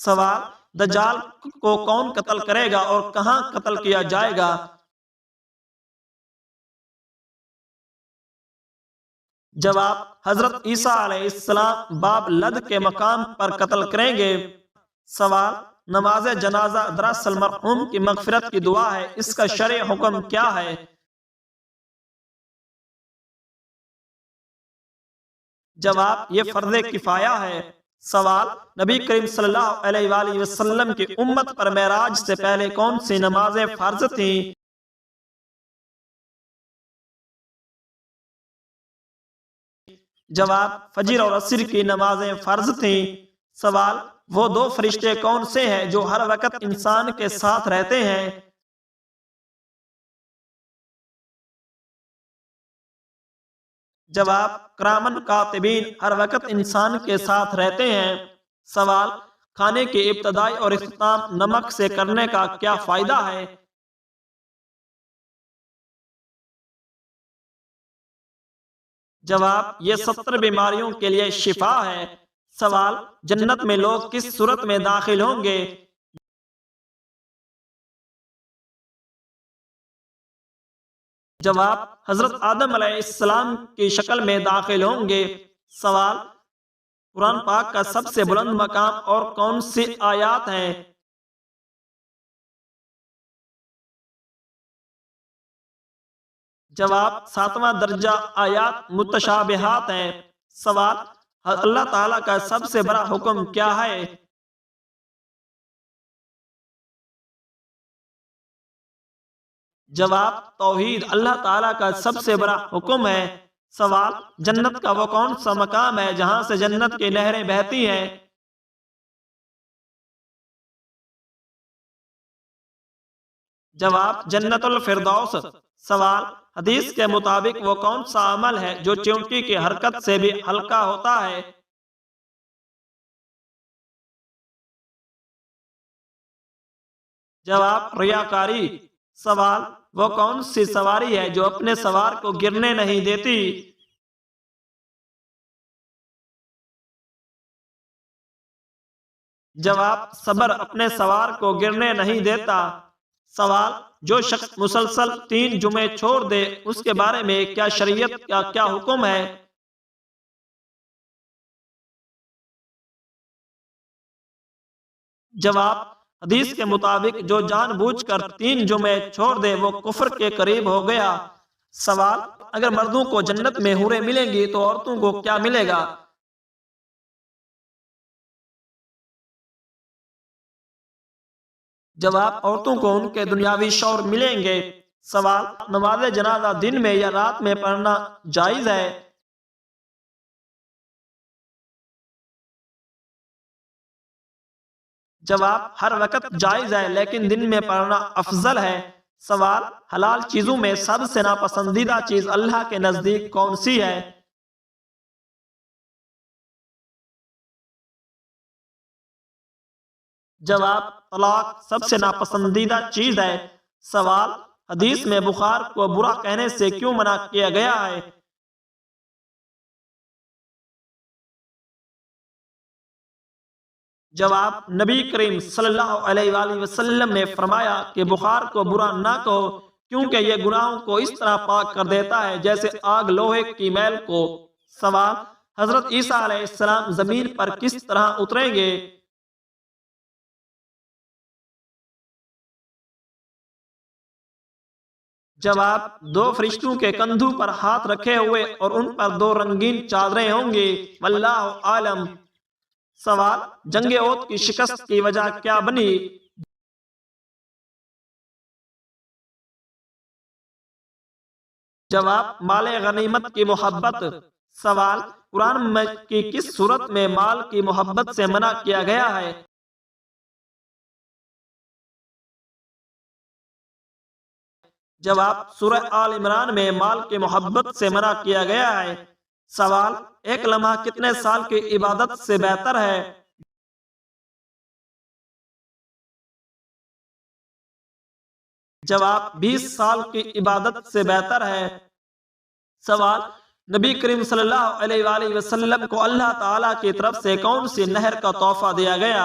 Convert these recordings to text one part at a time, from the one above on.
سوال: دجال کو کون قتل کرے گا اور کہاں قتل کیا جائے گا؟ جواب: حضرت عیسیٰ علیہ السلام باب لد کے مقام پر قتل کریں گے۔ سوال: نماز جنازہ دراصل مرحوم کی مغفرت کی دعا ہے، اس کا شرعی حکم کیا ہے؟ جواب: یہ فرض کفایہ ہے۔ سوال: نبی کریم صلی اللہ علیہ وآلہ وسلم کی امت پر معراج سے پہلے کون سی نمازیں فرض تھیں؟ جواب: فجر اور عصر کی نمازیں فرض تھیں۔ سوال: وہ دو فرشتے کون سے ہیں جو ہر وقت انسان کے ساتھ رہتے ہیں؟ جواب: کرامن کاتبین ہر وقت انسان کے ساتھ رہتے ہیں۔ سوال: کھانے کی ابتدائی اور اختتام نمک سے کرنے کا کیا فائدہ ہے؟ جواب: یہ 70 بیماریوں کے لیے شفا ہے۔ سوال: جنت میں لوگ کس صورت میں داخل ہوں گے؟ جواب: حضرت آدم علیہ السلام کی شکل میں داخل ہوں گے۔ سوال: قرآن پاک کا سب سے بلند مقام اور کون سی آیات ہیں؟ جواب: 7واں درجہ آیات متشابہات ہیں۔ سوال: اللہ تعالیٰ کا سب سے بڑا حکم کیا ہے؟ جواب: توحید اللہ تعالیٰ کا سب سے بڑا حکم ہے۔ سوال: جنت کا وہ کون سا مقام ہے جہاں سے جنت کی نہریں بہتی ہیں؟ جواب: جنت الفردوس۔ سوال: حدیث کے مطابق وہ کون سا عمل ہے جو چیونٹی کی حرکت سے بھی ہلکا ہوتا ہے؟ جواب: ریاکاری۔ سوال: وہ کون سی سواری ہے جو اپنے سوار کو گرنے نہیں دیتی؟ جواب: صبر اپنے سوار کو گرنے نہیں دیتا۔ سوال: جو شخص مسلسل 3 جمعے چھوڑ دے اس کے بارے میں کیا شریعت کا کیا حکم ہے؟ جواب: حدیث کے مطابق جو جان بوجھ کر 3 جمعے چھوڑ دے وہ کفر کے قریب ہو گیا۔ سوال: اگر مردوں کو جنت میں حوریں ملیں گی تو عورتوں کو کیا ملے گا؟ جواب: عورتوں کو ان کے دنیاوی شوہر ملیں گے۔ سوال: نماز جنازہ دن میں یا رات میں پڑھنا جائز ہے؟ جواب: ہر وقت جائز ہے لیکن دن میں پڑھنا افضل ہے۔ سوال: حلال چیزوں میں سب سے ناپسندیدہ چیز اللہ کے نزدیک کون سی ہے؟ جواب: طلاق سب سے ناپسندیدہ چیز ہے۔ سوال: حدیث میں بخار کو برا کہنے سے کیوں منع کیا گیا ہے؟ جواب: نبی کریم صلی اللہ علیہ وآلہ وسلم نے فرمایا کہ بخار کو برا نہ کہو کیونکہ یہ گناہوں کو اس طرح پاک کر دیتا ہے جیسے آگ لوہے کی میل کو۔ سوال: حضرت عیسیٰ علیہ السلام زمین پر کس طرح اتریں گے؟ جواب: 2 فرشتوں کے کندھوں پر ہاتھ رکھے ہوئے اور ان پر 2 رنگین چادریں ہوں گی، واللہ عالم۔ سوال: جنگ احد کی شکست کی وجہ کیا بنی؟ جواب: مال غنیمت کی محبت۔ سوال: قرآن کی کس صورت میں مال کی محبت سے منع کیا گیا ہے؟ جواب: سورہ آل عمران میں مال کی محبت سے منع کیا گیا ہے۔ سوال: ایک لمحہ کتنے سال کی عبادت سے بہتر ہے؟ جواب: 20 سال کی عبادت سے بہتر ہے۔ سوال: نبی کریم صلی اللہ علیہ وآلہ وسلم کو اللہ تعالیٰ کی طرف سے کون سی نہر کا تحفہ دیا گیا؟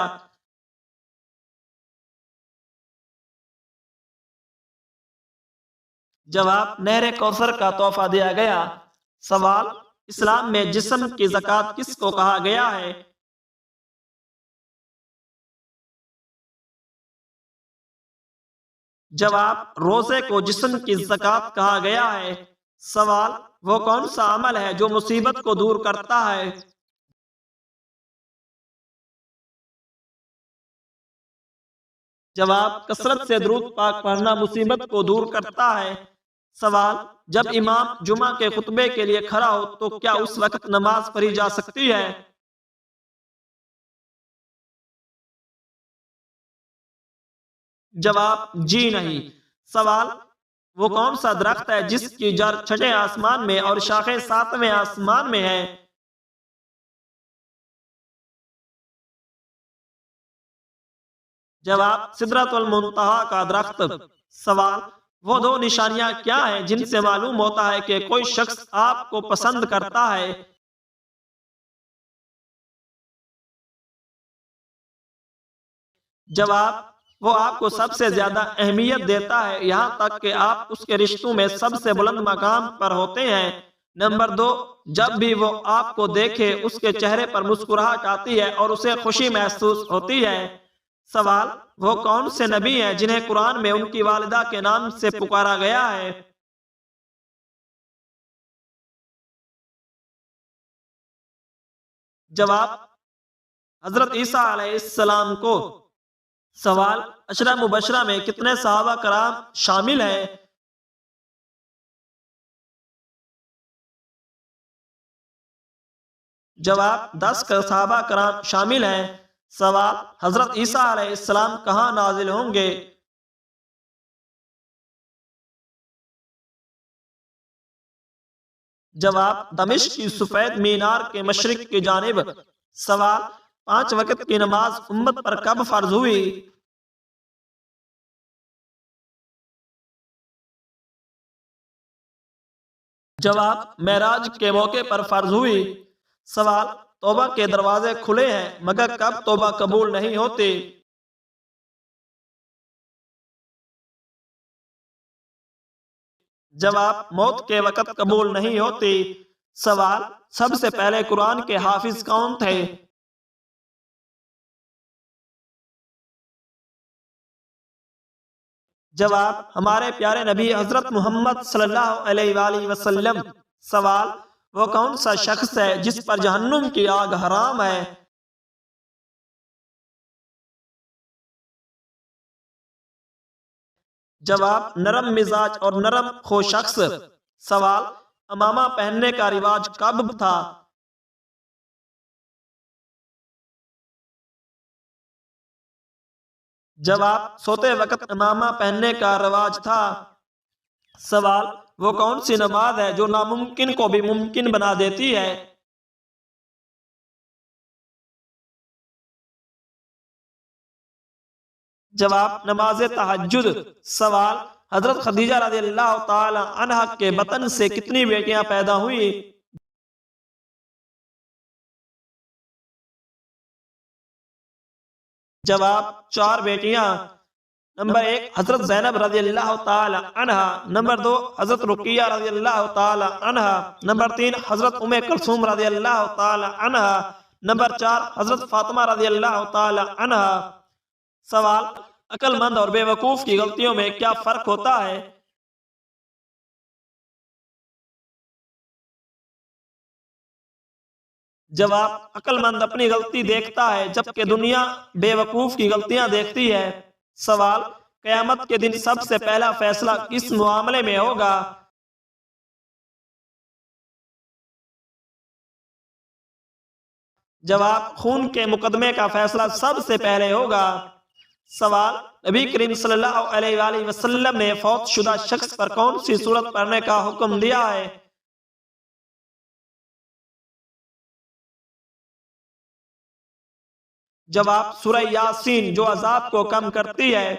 جواب نہر کوثر کا تحفہ دیا گیا۔ سوال اسلام میں جسم کی زکوٰۃ کس کو کہا گیا ہے؟ جواب روزے کو جسم کی زکوٰۃ کہا گیا ہے۔ سوال وہ کون سا عمل ہے جو مصیبت کو دور کرتا ہے؟ جواب کثرت سے درود پاک پڑھنا مصیبت کو دور کرتا ہے۔ سوال جب امام جمعہ کے خطبے کے لیے کھڑا ہو تو کیا اس وقت نماز پڑھی جا سکتی ہے؟ جواب جی نہیں۔ سوال وہ کون سا درخت ہے جس کی جڑ چھٹے آسمان میں اور شاخیں ساتویں آسمان میں ہیں؟ جواب سدرۃ المنتہا کا درخت۔ سوال وہ دو نشانیاں کیا ہیں جن سے معلوم ہوتا ہے کہ کوئی شخص آپ کو پسند کرتا ہے؟ جواب وہ آپ کو سب سے زیادہ اہمیت دیتا ہے یہاں تک کہ آپ اس کے رشتوں میں سب سے بلند مقام پر ہوتے ہیں۔ نمبر 2 جب بھی وہ آپ کو دیکھے اس کے چہرے پر مسکراہٹ آتی ہے اور اسے خوشی محسوس ہوتی ہے۔ سوال وہ کون سے نبی ہیں جنہیں قرآن میں ان کی والدہ کے نام سے پکارا گیا ہے؟ جواب حضرت عیسیٰ علیہ السلام کو۔ سوال عشرہ مبشرہ میں کتنے صحابہ کرام شامل ہیں؟ جواب 10 صحابہ کرام شامل ہیں۔ سوال حضرت عیسیٰ علیہ السلام کہاں نازل ہوں گے؟ جواب دمشق کی سفید مینار کے مشرق کی جانب۔ سوال 5 وقت کی نماز امت پر کب فرض ہوئی؟ جواب معراج کے موقع پر فرض ہوئی۔ سوال توبہ کے دروازے کھلے ہیں مگر کب توبہ قبول نہیں ہوتی؟ جواب موت کے وقت قبول نہیں ہوتی۔ سوال سب سے پہلے قرآن کے حافظ کون تھے؟ جواب ہمارے پیارے نبی حضرت محمد صلی اللہ علیہ وآلہ وسلم۔ سوال وہ کون سا شخص ہے جس پر جہنم کی آگ حرام ہے؟ جواب نرم مزاج اور نرم خو شخص۔ سوال امامہ پہننے کا رواج کب تھا؟ جواب سوتے وقت امامہ پہننے کا رواج تھا۔ سوال وہ کون سی نماز ہے جو ناممکن کو بھی ممکن بنا دیتی ہے؟ جواب نماز تہجد۔ سوال حضرت خدیجہ رضی اللہ تعالی عنہ کے بطن سے کتنی بیٹیاں پیدا ہوئی؟ جواب 4 بیٹیاں۔ نمبر 1 حضرت زینب رضی اللہ تعالی عنہ۔ نمبر 2 حضرت رقیہ رضی اللہ تعالی عنہ۔ نمبر 3 حضرت ام کلثوم رضی اللہ تعالی عنہ۔ نمبر 4 حضرت فاطمہ رضی اللہ تعالی عنہ۔ سوال عقل مند اور بے وقوف کی غلطیوں میں کیا فرق ہوتا ہے؟ جواب عقل مند اپنی غلطی دیکھتا ہے جبکہ دنیا بے وقوف کی غلطیاں دیکھتی ہے۔ سوال قیامت کے دن سب سے پہلا فیصلہ کس معاملے میں ہوگا؟ جواب خون کے مقدمے کا فیصلہ سب سے پہلے ہوگا۔ سوال نبی کریم صلی اللہ علیہ وآلہ وسلم نے فوت شدہ شخص پر کون سی سورت پڑھنے کا حکم دیا ہے؟ جواب سورہ یاسین جو عذاب کو کم کرتی ہے۔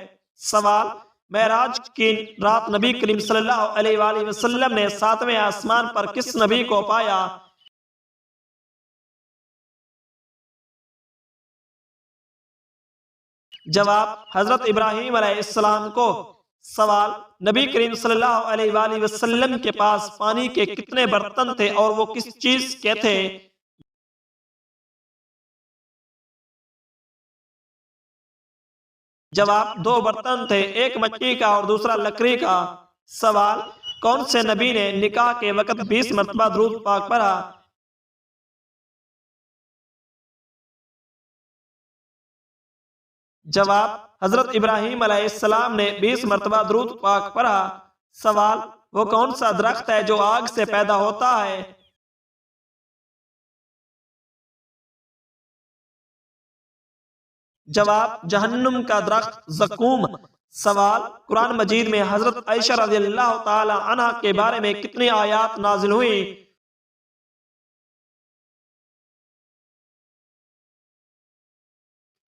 سوال معراج کی رات نبی کریم صلی اللہ علیہ وآلہ وسلم نے 7ویں آسمان پر کس نبی کو پایا؟ جواب حضرت ابراہیم علیہ السلام کو۔ سوال: نبی کریم صلی اللہ علیہ وآلہ وسلم کے پاس پانی کے کتنے برتن تھے اور وہ کس چیز کے تھے؟ جواب: 2 برتن تھے، ایک مٹی کا اور دوسرا لکڑی کا۔ سوال: کون سے نبی نے نکاح کے وقت 20 مرتبہ درود پاک پڑھا؟ جواب: حضرت ابراہیم علیہ السلام نے 20 مرتبہ درود پاک پڑھا۔ سوال: وہ کون سا درخت ہے جو آگ سے پیدا ہوتا ہے؟ جواب: جہنم کا درخت زقوم۔ سوال: قرآن مجید میں حضرت عائشہ رضی اللہ تعالی عنہ کے بارے میں کتنی آیات نازل ہوئی؟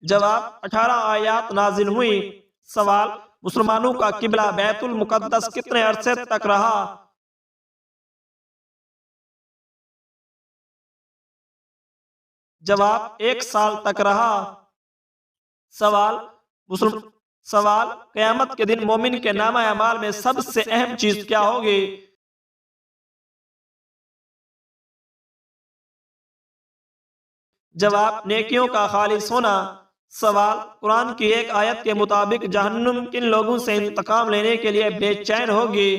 جواب: 18 آیات نازل ہوئی۔ سوال: مسلمانوں کا قبلہ بیت المقدس کتنے عرصے تک رہا؟ جواب: 1 سال تک رہا۔ سوال: قیامت کے دن مومن کے نامہ اعمال میں سب سے اہم چیز کیا ہوگی؟ جواب: نیکیوں کا خالص ہونا۔ سوال: قرآن کی ایک آیت کے مطابق جہنم کن لوگوں سے انتقام لینے کے لیے بے چین ہوگی؟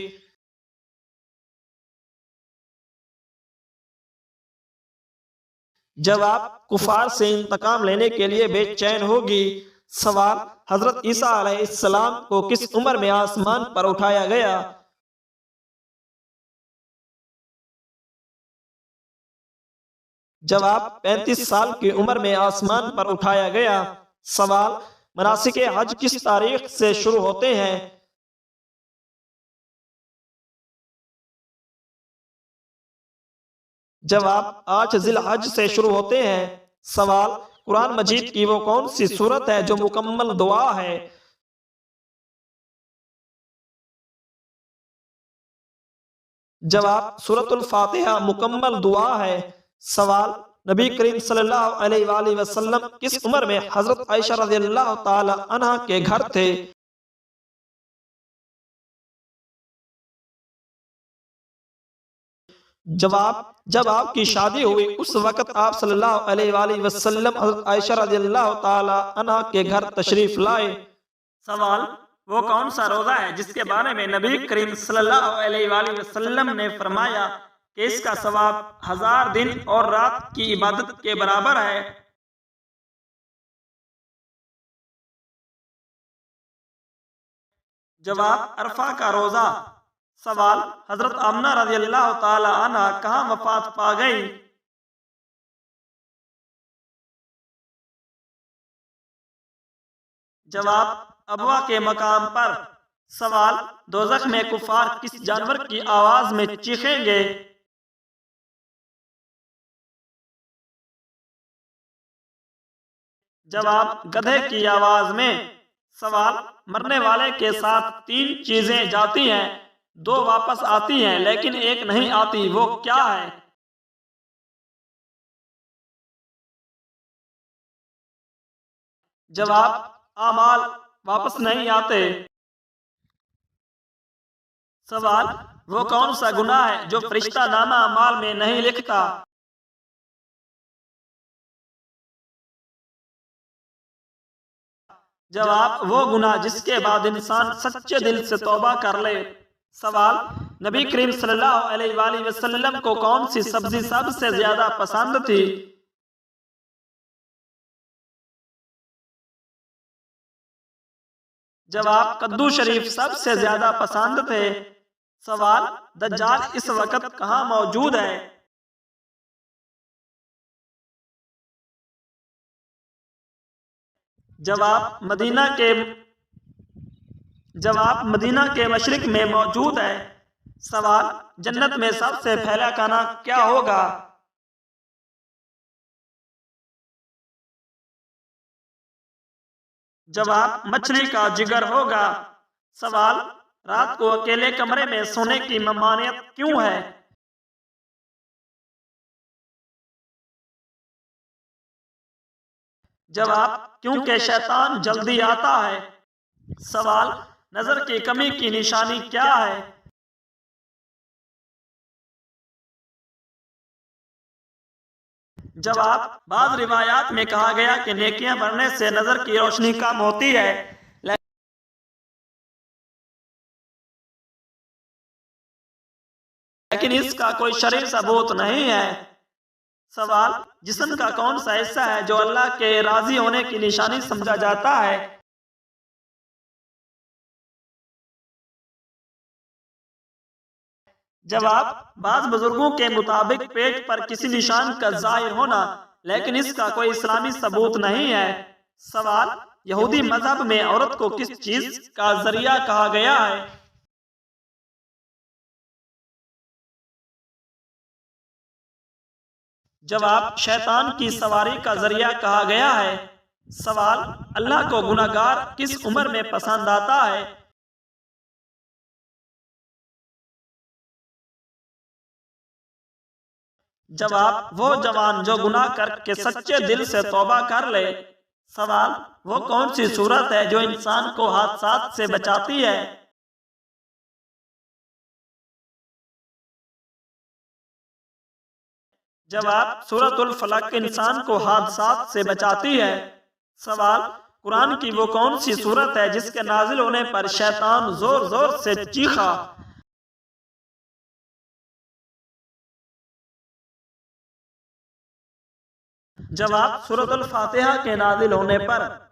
جواب: کفار سے انتقام لینے کے لیے بے چین ہوگی۔ سوال: حضرت عیسیٰ علیہ السلام کو کس عمر میں آسمان پر اٹھایا گیا؟ جواب: 35 سال کی عمر میں آسمان پر اٹھایا گیا۔ سوال: مناسک حج کس تاریخ سے شروع ہوتے ہیں؟ جواب: 8 ذی الحج سے شروع ہوتے ہیں۔ سوال: قرآن مجید کی وہ کون سی سورت ہے جو مکمل دعا ہے؟ جواب: سورۃ الفاتحہ مکمل دعا ہے۔ سوال: نبی کریم صلی اللہ علیہ وآلہ وسلم کس عمر میں حضرت عائشہ رضی اللہ تعالی عنہ کے گھر تھے؟ جواب: جب آپ کی شادی ہوئی اس وقت آپ صلی اللہ علیہ وآلہ وسلم حضرت عائشہ رضی اللہ تعالی عنہ کے گھر تشریف لائے۔ سوال: وہ کون سا روزہ ہے جس کے بارے میں نبی کریم صلی اللہ علیہ وآلہ وسلم نے فرمایا کہ اس کا ثواب 1000 دن اور رات کی عبادت کے برابر ہے؟ جواب: عرفہ کا روزہ۔ سوال: حضرت آمنہ رضی اللہ تعالی عنہ کہاں وفات پا گئی؟ جواب: ابوا کے مقام پر۔ سوال: دوزخ میں کفار کس جانور کی آواز میں چیخیں گے؟ جواب: گدھے کی آواز میں۔ سوال: مرنے والے کے ساتھ 3 چیزیں جاتی ہیں، 2 واپس آتی ہیں لیکن ایک نہیں آتی، وہ کیا ہے؟ جواب: اعمال واپس نہیں آتے۔ سوال: وہ کون سا گناہ ہے جو فرشتہ نامہ اعمال میں نہیں لکھتا؟ جواب: وہ گناہ جس کے بعد انسان سچے دل سے توبہ کر لے۔ سوال: نبی کریم صلی اللہ علیہ وآلہ وسلم کو کون سی سبزی سب سے زیادہ پسند تھی؟ جواب: کدو شریف سب سے زیادہ پسند تھے۔ سوال: دجال اس وقت کہاں موجود ہے؟ جواب: مدینہ کے مشرق میں موجود ہے۔ سوال: جنت میں سب سے پہلا کھانا کیا ہوگا؟ جواب: مچھلی کا جگر ہوگا۔ سوال: رات کو اکیلے کمرے میں سونے کی ممانعت کیوں ہے؟ جواب: کیونکہ شیطان جلدی آتا ہے۔ سوال: نظر کی کمی کی نشانی کیا ہے؟ جواب، بعض روایات میں کہا گیا کہ نیکیاں بڑھنے سے نظر کی روشنی کم ہوتی ہے، لیکن اس کا کوئی شرعی ثبوت نہیں ہے۔ سوال، جسم کا کون سا حصہ ہے جو اللہ کے راضی ہونے کی نشانی سمجھا جاتا ہے؟ جواب، بعض بزرگوں کے مطابق پیٹ پر کسی نشان کا ظاہر ہونا، لیکن اس کا کوئی اسلامی ثبوت نہیں ہے۔ سوال، یہودی مذہب میں عورت کو کس چیز کا ذریعہ کہا گیا ہے؟ جواب، شیطان کی سواری کا ذریعہ کہا گیا ہے۔ سوال، اللہ کو گناہ گار کس عمر میں پسند آتا ہے؟ جواب، وہ جوان جو گناہ کر کے سچے دل سے توبہ کر لے۔ سوال، وہ کون سی صورت ہے جو انسان کو حادثات سے بچاتی ہے؟ جواب، سورۃ الفلق انسان کو حادثات سے بچاتی ہے۔ سوال، قرآن کی وہ کون سی صورت ہے جس کے نازل ہونے پر شیطان زور زور سے چیخا؟ جواب، سورۃ الفاتحہ کے نازل ہونے پر۔